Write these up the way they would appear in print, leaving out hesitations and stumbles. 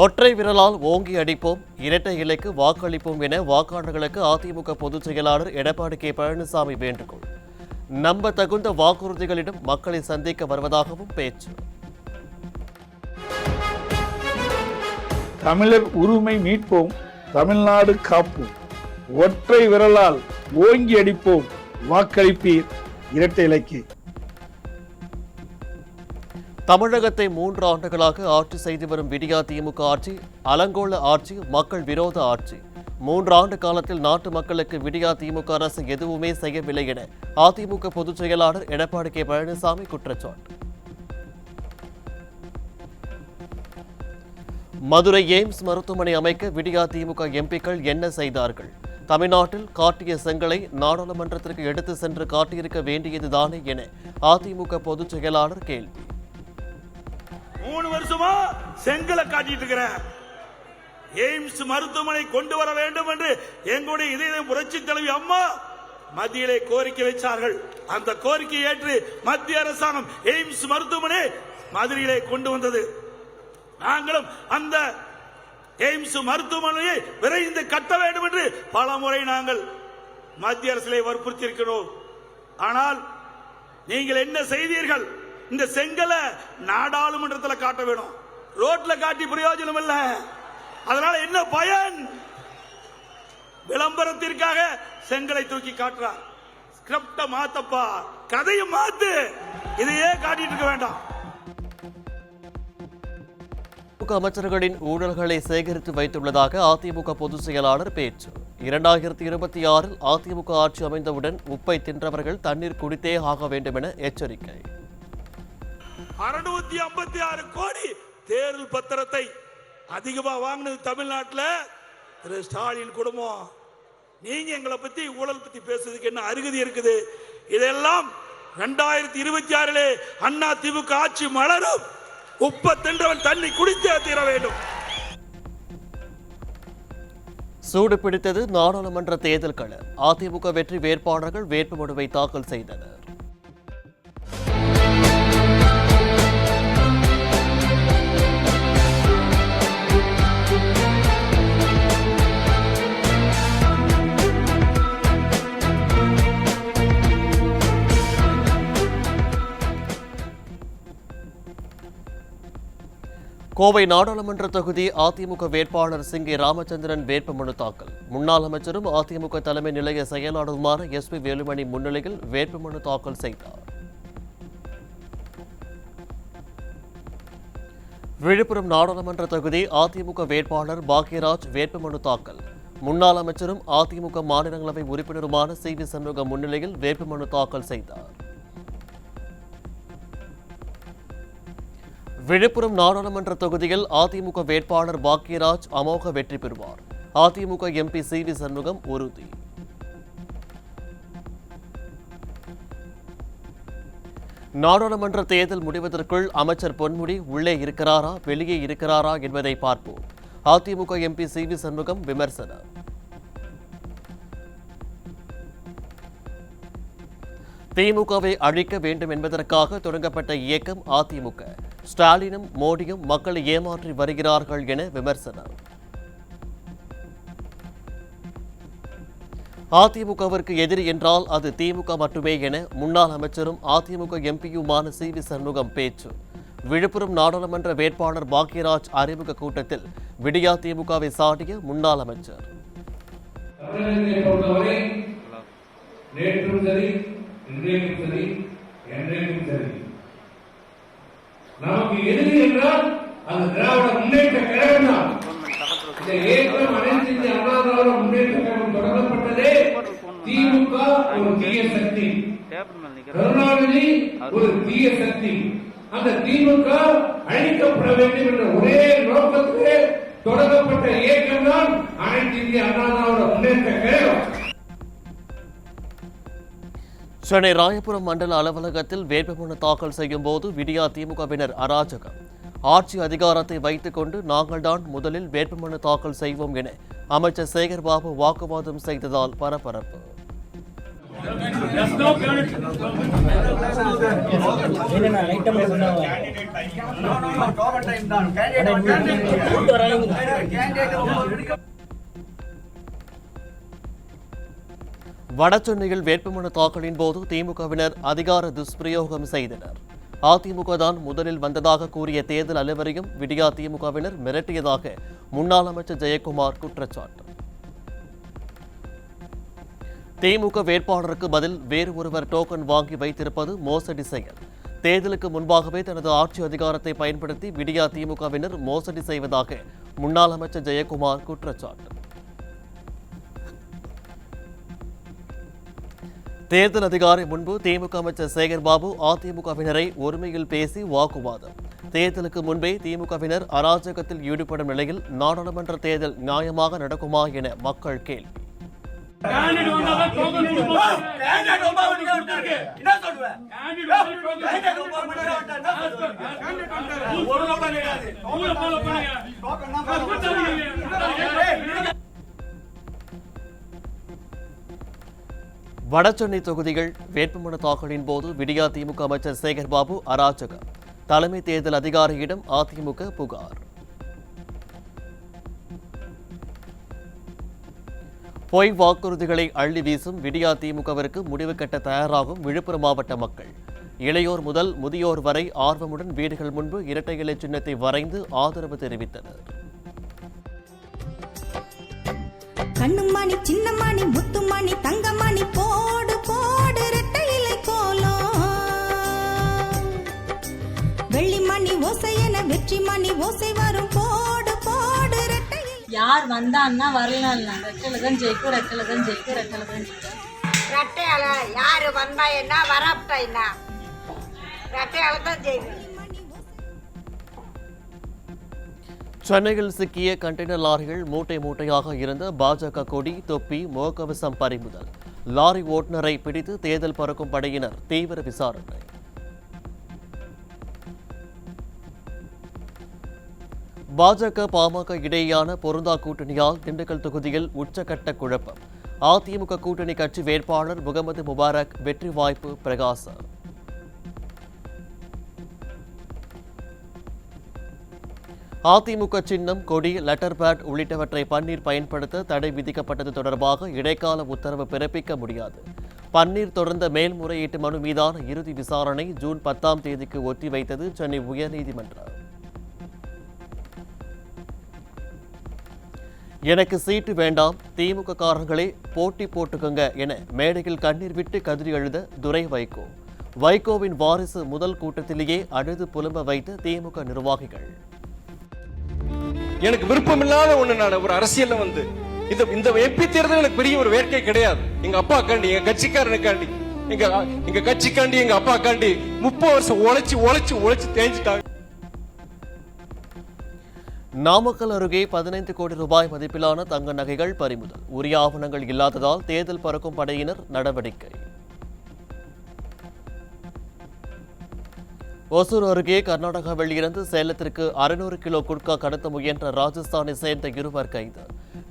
ஒற்றை விரலால் ஓங்கி அடிப்போம், இரட்டை இலைக்கு வாக்களிப்போம் என வாக்காளர்களுக்கு அதிமுக பொதுச் செயலாளர் எடப்பாடி கே பழனிசாமி வேண்டுகோள். நம்ப தகுந்த வாக்குறுதிகளிடம் மக்களை சந்திக்க வருவதாகவும் பேச்சு. தமிழர் உரிமை மீட்போம், தமிழ்நாடு காப்போம், ஒற்றை விரலால் ஓங்கி அடிப்போம், வாக்களிப்பீர் இரட்டை இலைக்கு. தமிழகத்தை 3 ஆண்டுகளாக ஆட்சி செய்து வரும் விடியா திமுக ஆட்சி அலங்கோல ஆட்சி, மக்கள் விரோத ஆட்சி. 3 ஆண்டு காலத்தில் நாட்டு மக்களுக்கு விடியா திமுக அரசு எதுவுமே செய்யவில்லை என அதிமுக பொதுச் செயலாளர் எடப்பாடி கே பழனிசாமி குற்றச்சாட்டு. மதுரை எய்ம்ஸ் மருத்துவமனை அமைக்க விடியா திமுக எம்பிக்கள் என்ன செய்தார்கள்? தமிழ்நாட்டில் காட்டிய செங்கலை நாடாளுமன்றத்திற்கு எடுத்து சென்று காட்டியிருக்க வேண்டியதுதானே என அதிமுக பொதுச் செயலாளர் கேள்வி. 3 வருஷமா செங்கலை காட்டிட்டு இருக்கிற எய்ம்ஸ் மருத்துவமனை கொண்டு வர வேண்டும் என்று எங்களுடைய இதய புரட்சி தலைவி அம்மா மத்தியிலே கோரிக்கை வைத்தார்கள். அந்த கோரிக்கையை ஏற்று மத்திய அரசாங்கம் எய்ம்ஸ் மருத்துவமனை மதுரையிலே கொண்டு வந்தது. நாங்களும் அந்த எய்ம்ஸ் மருத்துவமனையை விரைந்து கட்ட வேண்டும் என்று பல முறை நாங்கள் மத்திய அரசிலே வற்புறுத்தி இருக்கிறோம். ஆனால் நீங்கள் என்ன செய்தீர்கள்? இந்த செங்கலை நாடாளுமன்றத்தில் காட்ட வேணும், ரோட்ல காட்டி பிரயோஜனம் இல்ல. அதனால என்ன பயன்? விளம்பரத்திற்காக செங்கலை தூக்கி காட்டுறார். ஸ்கிரிப்ட மாத்தப்பா, கதையை மாத்து, இதையே காட்டிட்டு இருக்க வேண்டாம். அமைச்சர்களின் ஊழல்களை சேகரித்து வைத்துள்ளதாக அதிமுக பொதுச் செயலாளர் பேச்சு. 2026 அதிமுக ஆட்சி அமைந்தவுடன் உப்பை தின்றவர்கள் தண்ணீர் குடித்தே ஆக வேண்டும் என எச்சரிக்கை. 656 கோடி தேர்தல் பத்திரத்தை அதிகமா வாங்கினது தமிழ்நாட்டில் திரு ஸ்டாலின் குடும்பம். நீங்க எங்களை பத்தி ஊழல் பத்தி பேசுறதுக்கு என்ன அருகதி இருக்குது? இதெல்லாம் 2026 அண்ணா திமுக ஆட்சி மலரும். உப்பை தின்றவன் தண்ணி குடித்தே தீர வேண்டும். சூடு பிடித்தது நாடாளுமன்ற தேர்தல் கள. அதிமுக வெற்றி வேட்பாளர்கள் வேட்புமனுவை தாக்கல் செய்தனர். கோவை நாடாளுமன்ற தொகுதி அதிமுக வேட்பாளர் சிங்கி ராமச்சந்திரன் வேட்புமனு தாக்கல். முன்னாள் அமைச்சரும் அதிமுக தலைமை நிலைய செயலாளருமான SP வேலுமணி முன்னிலையில் வேட்புமனு தாக்கல் செய்தார். விழுப்புரம் நாடாளுமன்ற தொகுதி அதிமுக வேட்பாளர் பாக்யராஜ் வேட்புமனு தாக்கல். முன்னாள் அமைச்சரும் அதிமுக மாநிலங்களவை உறுப்பினருமான CV சண்முகம் முன்னிலையில் வேட்புமனு தாக்கல் செய்தார். விழுப்புரம் நாடாளுமன்ற தொகுதியில் அதிமுக வேட்பாளர் பாக்யராஜ் அமோக வெற்றி பெறுவார். அதிமுக MP CV சண்முகம் உறுதி. நாடாளுமன்ற தேர்தல் முடிவதற்குள் அமைச்சர் பொன்முடி உள்ளே இருக்கிறாரா வெளியே இருக்கிறாரா என்பதை பார்ப்போம். அதிமுக MP CV சண்முகம் விமர்சனம். திமுகவை அழிக்க வேண்டும் என்பதற்காக தொடங்கப்பட்ட இயக்கம் அதிமுக. ஸ்டாலினும் மோடியும் மக்களை ஏமாற்றி வருகிறார்கள் என விமர்சனம். அதிமுகவிற்கு எதிரி என்றால் அது திமுக மட்டுமே என முன்னாள் அமைச்சரும் அதிமுக MPயுமான CV சண்முகம் பேச்சு. விழுப்புரம் நாடாளுமன்ற வேட்பாளர் பாக்யராஜ் அறிமுக கூட்டத்தில் விடியா திமுகவை சாடிய முன்னாள் அமைச்சர். நமக்கு எதிரி என்றால் அது திராவிட முன்னேற்ற கழகம் தான். இந்த இயக்கம் அனைத்து இந்திய அண்ணா திராவிட முன்னேற்ற கழகம் தொடங்கப்பட்டதே திமுக ஒரு தீய சக்தி, கருணாநிதி ஒரு தீய சக்தி. அந்த திமுக அழிக்கப்பட வேண்டும் என்ற ஒரே நோக்கத்திலே தொடங்கப்பட்ட இயக்கம் தான் அனைத்து இந்திய அண்ணா திராவிட முன்னேற்ற கழகம். சென்னை ராயபுரம் மண்டல அலுவலகத்தில் வேட்புமனு தாக்கல் செய்யும் போது விடியா திமுகவினர் அராஜகம். ஆட்சி அதிகாரத்தை வைத்துக் கொண்டு நாங்கள்தான் முதலில் வேட்புமனு தாக்கல் செய்வோம் என அமைச்சர் சேகர்பாபு வாக்குவாதம் செய்ததால் பரபரப்பு. வடசென்னையில் வேட்புமனு தாக்கலின் போது திமுகவினர் அதிகார துஷ்பிரயோகம் செய்தனர். அதிமுக தான் முதலில் வந்ததாக கூறிய தேர்தல் அலுவலரையும் விடியா திமுகவினர் மிரட்டியதாக முன்னாள் அமைச்சர் ஜெயக்குமார் குற்றச்சாட்டு. திமுக வேட்பாளருக்கு பதில் வேறு ஒருவர் டோக்கன் வாங்கி வைத்திருப்பது மோசடி செயல். தேர்தலுக்கு முன்பாகவே தனது ஆட்சி அதிகாரத்தை பயன்படுத்தி விடியா திமுகவினர் மோசடி செய்வதாக முன்னாள் அமைச்சர் ஜெயக்குமார் குற்றச்சாட்டு. தேர்தல் அதிகாரி முன்பு திமுக அமைச்சர் சேகர்பாபு அதிமுகவினரை ஒருமையில் பேசி வாக்குவாதம். தேர்தலுக்கு முன்பே திமுகவினர் அராஜகத்தில் ஈடுபடும் நிலையில் நாடாளுமன்ற தேர்தல் நியாயமாக நடக்குமா என மக்கள் கேள்வி. வடசென்னை தொகுதிகள் வேட்புமனு தாக்கலின் போது விடியா திமுக அமைச்சர் சேகர்பாபு அராஜகம். தலைமை தேர்தல் அதிகாரியிடம் அதிமுக புகார். பொய் வாக்குறுதிகளை அள்ளி வீசும் விடியா திமுகவிற்கு முடிவு கட்ட தயாராகும் விழுப்புரம் மாவட்ட மக்கள். இளையோர் முதல் முதியோர் வரை ஆர்வமுடன் வீடுகள் முன்பு இரட்டை இலை சின்னத்தை வரைந்து ஆதரவு தெரிவித்தனர். கண்ணுமணி சின்னமணி முத்துமணி தங்கமணி போடு போடு இரட்டை இலை கோலம். வெள்ளிமணி ஓசை என வெற்றி மணி ஓசை வரும் போடு போடு இரட்டை இலை. யார் வந்தான்னா வரலாம், ரெட்டலை தான் ஜெயிக்கும், ரெட்டலை தான் ஜெயிக்கும், ரெட்டலை தான் ஜெயிக்கும். ரெட்டையால யாரு வந்தா என்ன வராப்டா என்ன, ரெட்டையால தான் ஜெயிக்கும். சென்னையில் சிக்கிய கண்டெய்னர் லாரிகள் மூட்டை மூட்டையாக இருந்த பாஜக கொடி, தொப்பி, முகக்கவசம் பறிமுதல். லாரி ஓட்டுநரை பிடித்து தேர்தல் பறக்கும் படையினர் தீவிர விசாரணை. பாஜக பாமக இடையேயான பொருந்தா கூட்டணியால் திண்டுக்கல் தொகுதியில் உச்சகட்ட குழப்பம். அதிமுக கூட்டணி கட்சி வேட்பாளர் முகமது முபாரக் வெற்றி வாய்ப்பு பிரகாசம். அதிமுக சின்னம், கொடி, லெட்டர் பேட் உள்ளிட்டவற்றை பன்னீர் பயன்படுத்த தடை விதிக்கப்பட்டது தொடர்பாக இடைக்கால உத்தரவு பிறப்பிக்க முடியாது. பன்னீர் தொடர்ந்த மேல்முறையீட்டு மனு மீதான இறுதி விசாரணை ஜூன் 10ஆம் தேதிக்கு ஒத்திவைத்தது சென்னை உயர்நீதிமன்றம். எனக்கு சீட்டு வேண்டாம், திமுக காரர்களே போட்டி போட்டுக்கங்க என மேடையில் கண்ணீர் விட்டு கதறி எழுத துரை வைகோ. வைகோவின் வாரிசு முதல் கூட்டத்திலேயே அழுது புலம்ப வைத்த திமுக நிர்வாகிகள். எனக்கு விருப்பமில்லாத ஒண்ணு, நான் ஒரு அரசியல்ல வந்து இந்த எம்பி தேர்தல் எனக்கு பெரிய ஒரு வேட்கை கிடையாது. எங்க அப்பா காண்டி, எங்க கட்சிக்காரனுக்காண்டி, எங்க கட்சிக்காண்டி, எங்க அப்பா காண்டி 30 வருஷம் உழைச்சு தேஞ்சிட்டாங்க. நாமக்கல் அருகே 15 கோடி ரூபாய் மதிப்பிலான தங்க நகைகள் பறிமுதல். உரிய ஆவணங்கள் இல்லாததால் தேர்தல் பறக்கும் படையினர் நடவடிக்கை. ஒசூர் அருகே கர்நாடகாவில் இருந்து சேலத்திற்கு 600 கிலோ குட்கா கடத்த முயன்ற ராஜஸ்தானை சேர்ந்த இருவர் கைது.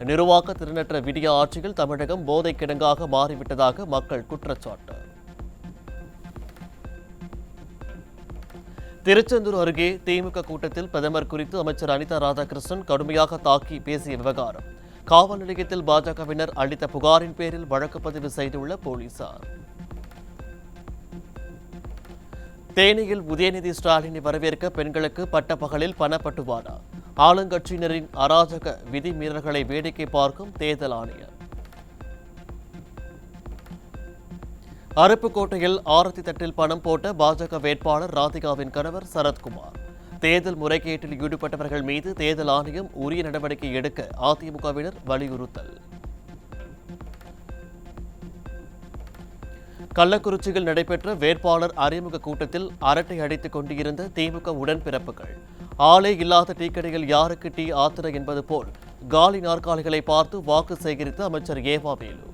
நிர்வாக திறனற்ற விடியா ஆட்சியில் தமிழகம் போதைக் கிடங்காக மாறிவிட்டதாக மக்கள் குற்றச்சாட்டு. திருச்செந்தூர் அருகே திமுக கூட்டத்தில் பிரதமர் குறித்து அமைச்சர் அனிதா ராதாகிருஷ்ணன் கடுமையாக தாக்கி பேசிய விவகாரம். காவல் நிலையத்தில் பாஜகவினர் அளித்த புகாரின் பேரில் வழக்கு பதிவு செய்துள்ள போலீசார். தேனியில் உதயநிதி ஸ்டாலினை வரவேற்க பெண்களுக்கு பட்டப்பகலில் பணப்பட்டுவாடா. ஆளுங்கட்சியினரின் அராஜக விதிமீறல்களை வேடிக்கை பார்க்கும் தேர்தல் ஆணையர். அருப்புக்கோட்டையில் ஆரத்தி தட்டில் பணம் போட்ட பாஜக வேட்பாளர் ராதிகாவின் கணவர் சரத்குமார். தேர்தல் முறைகேட்டில் ஈடுபட்டவர்கள் மீது தேர்தல் ஆணையம் உரிய நடவடிக்கை எடுக்க அதிமுகவினர் வலியுறுத்தல். கள்ளக்குறிச்சியில் நடைபெற்ற வேட்பாளர் அறிமுக கூட்டத்தில் அரட்டை அடித்துக் கொண்டிருந்த திமுக உடன்பிறப்புகள். ஆளே இல்லாத டீக்கடையில் யாருக்கு டீ ஆத்திர என்பது போல் காலி நாற்காலிகளை பார்த்து வாக்கு சேகரித்த அமைச்சர் ஏவா வேலு.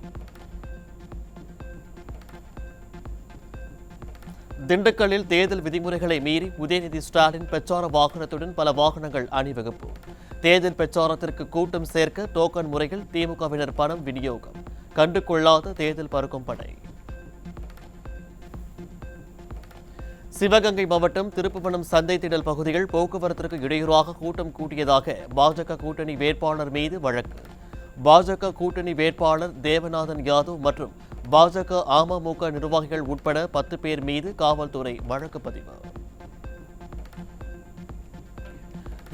திண்டுக்கல்லில் தேர்தல் விதிமுறைகளை மீறி உதயநிதி ஸ்டாலின் பிரச்சார வாகனத்துடன் பல வாகனங்கள் அணிவகுப்பு. தேர்தல் பிரச்சாரத்திற்கு கூட்டம் சேர்க்க டோக்கன் முறையில் திமுகவினர் பணம் விநியோகம். கண்டுகொள்ளாத தேர்தல் பறக்கும் படை. சிவகங்கை மாவட்டம் திருப்புவனம் சந்தை திடல் பகுதியில் போக்குவரத்திற்கு இடையூறாக கூட்டம் கூட்டியதாக பாஜக கூட்டணி வேட்பாளர் மீது வழக்கு. பாஜக கூட்டணி வேட்பாளர் தேவநாதன் யாதவ் மற்றும் பாஜக அமமுக நிர்வாகிகள் உட்பட 10 பேர் மீது காவல்துறை வழக்கு பதிவு.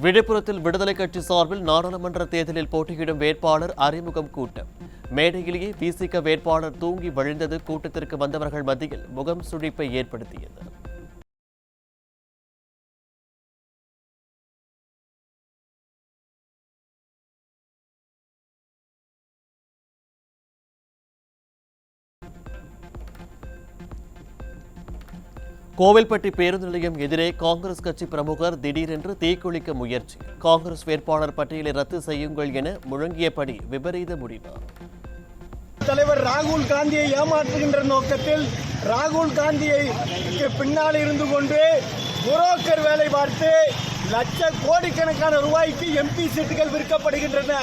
விழுப்புரத்தில் விடுதலை கட்சி சார்பில் நாடாளுமன்ற தேர்தலில் போட்டியிடும் வேட்பாளர் அறிமுகம் கூட்டம். மேடையிலேயே விசிக வேட்பாளர் தூங்கி வழிந்தது கூட்டத்திற்கு வந்தவர்கள் மத்தியில் முகம் சுழிப்பை ஏற்படுத்தியது. கோவில்பட்டி பேருந்து நிலையம் எதிரே காங்கிரஸ் கட்சி பிரமுகர் திடீரென்று தீக்குளிக்க முயற்சி. காங்கிரஸ் வேட்பாளர் பட்டியலை ரத்து செய்யுங்கள் என முழங்கியபடி விபரீத முடிவு. தலைவர் ராகுல் காந்தியை ஏமாற்றுகின்ற நோக்கத்தில் ராகுல் காந்தியை பின்னால் இருந்து கொண்டு புரோக்கர் வேலை பார்த்து கோடிக்கணக்கான ரூபாய்க்கு எம்பி சீட்டுகள் விற்கப்படுகின்றன.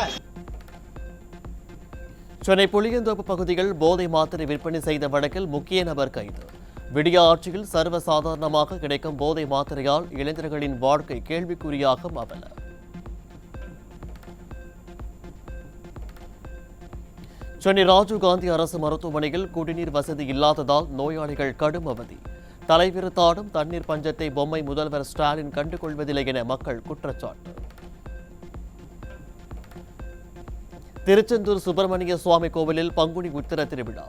சென்னை புளியந்தோப்பு பகுதியில் போதை மாத்திரை விற்பனை செய்த வழக்கில் முக்கிய நபர் கைது. விடியா ஆட்சியில் சர்வசாதாரணமாக கிடைக்கும் போதை மாத்திரையால் இளைஞர்களின் வாழ்க்கை கேள்விக்குறியாகும் அவல. சென்னை ராஜீவ்காந்தி அரசு மருத்துவமனையில் குடிநீர் வசதி இல்லாததால் நோயாளிகள் கடும் அவதி. தலைவிரித்தாடும் தண்ணீர் பஞ்சத்தை பொம்மை முதல்வர் ஸ்டாலின் கண்டுகொள்வதில்லை என மக்கள் குற்றச்சாட்டு. திருச்செந்தூர் சுப்பிரமணிய சுவாமி கோவிலில் பங்குனி உத்திர திருவிழா.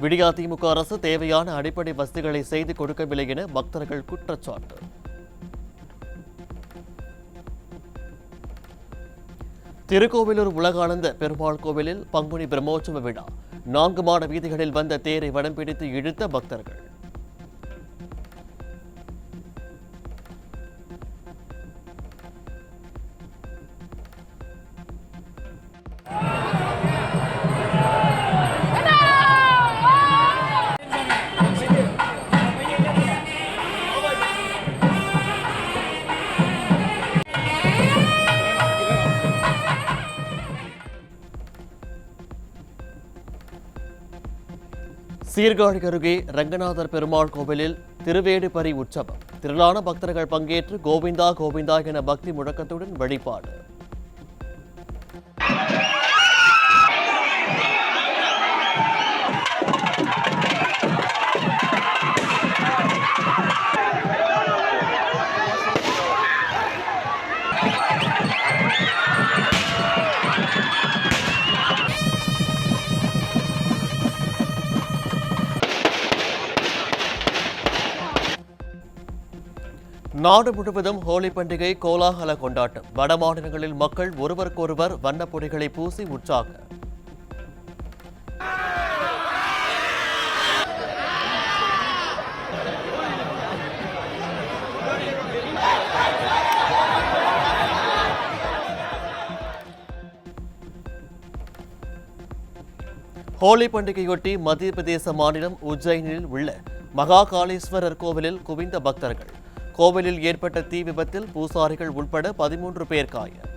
விடியா திமுக அரசு தேவையான அடிப்படை வசதிகளை செய்து கொடுக்கவில்லை என பக்தர்கள் குற்றச்சாட்டு. திருக்கோவிலூர் உலகானந்த பெருமாள் கோவிலில் பங்குனி பிரம்மோற்சவ விழா. 4 மாட வீதிகளில் வந்த தேரை வடம் பிடித்து இழுத்த பக்தர்கள். சீர்காழி அருகே ரங்கநாதர் பெருமாள் கோவிலில் திருவேடுபரி உற்சவம். திரளான பக்தர்கள் பங்கேற்று கோவிந்தா கோவிந்தா என பக்தி முழக்கத்துடன் வழிபாடு. நாடு முழுவதும் ஹோலி பண்டிகை கோலாகல கொண்டாட்டம். வட மாநிலங்களில் மக்கள் ஒருவருக்கொருவர் வண்ணப்பொடிகளை பூசி உற்சாகம். ஹோலி பண்டிகையொட்டி மத்திய பிரதேச மாநிலம் உஜ்ஜைனில் உள்ள மகாகாளேஸ்வரர் கோவிலில் குவிந்த பக்தர்கள். கோவிலில் ஏற்பட்ட தீ விபத்தில் பூசாரிகள் உட்பட 13 பேர் காயம்.